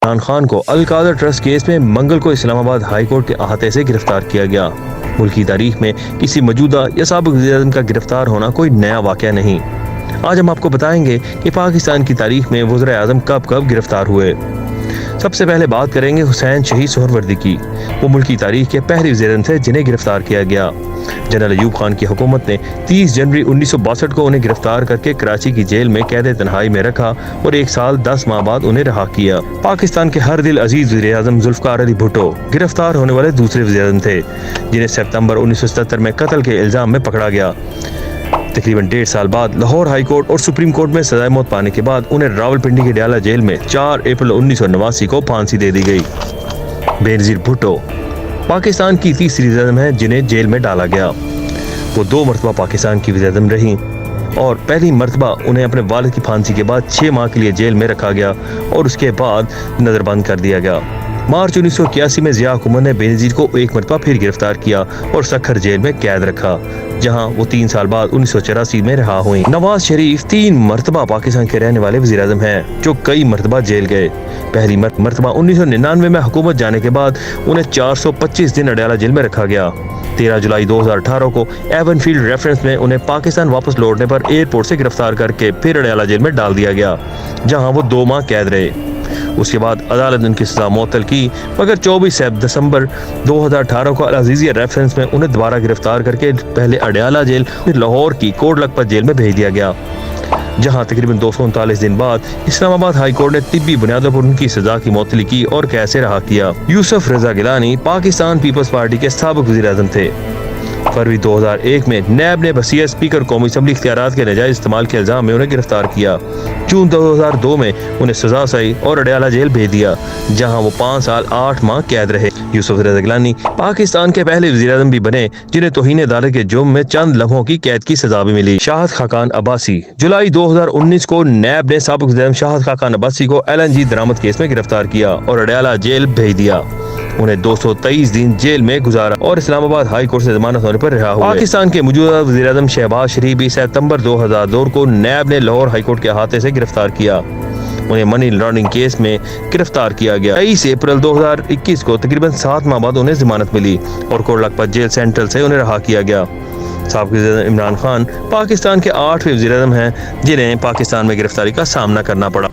عمران خان کو القادر trust case میں منگل کو اسلام آباد ہائی کورٹ کے احاطے سے گرفتار کیا گیا۔ ملکی تاریخ میں کسی موجودہ یا سابق وزیر اعظم کا گرفتار ہونا کوئی نیا واقعہ نہیں۔ آج ہم آپ کو بتائیں گے کہ پاکستان کی تاریخ میں وزراء اعظم کب کب گرفتار ہوئے۔ سب سے پہلے بات کریں گے حسین شہید سہروردی کی۔ وہ ملکی تاریخ کے پہلے وزیر اعظم تھے جنہیں گرفتار کیا گیا۔ جنرل ایوب خان کی حکومت نے 30 جنوری 1962 کو انہیں گرفتار کر کے کراچی کی جیل میں قید تنہائی میں رکھا اور 1 سال 10 ماہ بعد انہیں رہا کیا۔ پاکستان کے ہر دل عزیز وزیر اعظم ذوالفقار علی بھٹو گرفتار ہونے والے دوسرے وزیر اعظم تھے جنہیں ستمبر 1977 میں قتل کے الزام میں پکڑا گیا۔ تقریباً 1.5 سال بعد لاہور ہائی کورٹ اور سپریم کورٹ میں سزائے موت پانے کے بعد انہیں راولپنڈی کی ڈیالہ جیل میں 4 اپریل 1989 کو پھانسی دے دی گئی۔ بینظیر بھٹو پاکستان کی تیسری وزیر اعظم ہیں جنہیں جیل میں ڈالا گیا۔ وہ 2 مرتبہ پاکستان کی وزیر اعظم رہیں اور پہلی مرتبہ انہیں اپنے والد کی پھانسی کے بعد 6 ماہ کے لیے جیل میں رکھا گیا اور اس کے بعد نظر بند کر دیا گیا۔ مارچ 1981 میں ضیاء حکومت نے بینظیر کو 1 مرتبہ پھر گرفتار کیا اور سکھر جیل میں قید رکھا، جہاں وہ 3 سال بعد 1984 میں رہا ہوئیں۔ نواز شریف 3 مرتبہ پاکستان کے رہنے والے وزیر اعظم ہیں جو کئی مرتبہ جیل گئے۔ پہلی مرتبہ 1999 میں حکومت جانے کے بعد انہیں 425 دن اڈیالہ جیل میں رکھا گیا۔ 13 جولائی 2018 کو ایون فیلڈ ریفرنس میں انہیں پاکستان واپس لوٹنے پر ایئرپورٹ سے گرفتار کر کے پھر اڈیالہ جیل میں ڈال دیا گیا، جہاں وہ 2 ماہ قید رہے۔ اس کے بعد عدالت نے ان کی سزا معطل کی، مگر 24 دسمبر 2018 کو العزیزیہ ریفرنس میں انہیں دوبارہ گرفتار کر کے پہلے اڈیالہ جیل پھر لاہور کی کوٹ لکھپت جیل میں بھیج دیا گیا، جہاں تقریباً 239 دن بعد اسلام آباد ہائی کورٹ نے طبی بنیادوں پر ان کی سزا کی معطلی کی اور قید سے رہا کیا۔ یوسف رضا گیلانی پاکستان پیپلز پارٹی کے سابق وزیر اعظم تھے۔ فروری 2001 میں نیب نے بحیثیت اسپیکر قومی اسمبلی اختیارات کے ناجائز استعمال کے الزام میں انہیں گرفتار کیا۔ جون 2002 میں انہیں سزا سائی اور اڈیالہ جیل بھیج دیا، جہاں وہ 5 سال 8 ماہ قید رہے۔ یوسف رضا گیلانی پاکستان کے پہلے وزیر اعظم بھی بنے جنہیں توہین عدالت کے جرم میں چند لمحوں کی قید کی سزا بھی ملی۔ شاہد خاقان عباسی جولائی 2019 کو نیب نے سابق وزیر اعظم شاہد خاقان عباسی کو LNG درآمد کیس میں گرفتار کیا اور اڈیالہ جیل بھیج دیا۔ انہیں 223 دن جیل میں گزارا اور اسلام آباد ہائی کورٹ سے ضمانت ہونے پر رہا ہوئے۔ پاکستان کے موجودہ وزیر اعظم شہباز شریف بھی ستمبر 2002 کو نیب نے لاہور ہائی کورٹ کے احاطے سے گرفتار کیا۔ انہیں منی لانڈرنگ کیس میں گرفتار کیا گیا۔ 23 اپریل 2021 کو تقریباً 7 ماہ بعد انہیں ضمانت ملی اور کوٹ لکھپت جیل سینٹرل سے انہیں رہا کیا گیا۔ سابق وزیر اعظم عمران خان پاکستان کے 8ویں وزیر اعظم ہیں جنہیں پاکستان میں گرفتاری کا سامنا کرنا پڑا۔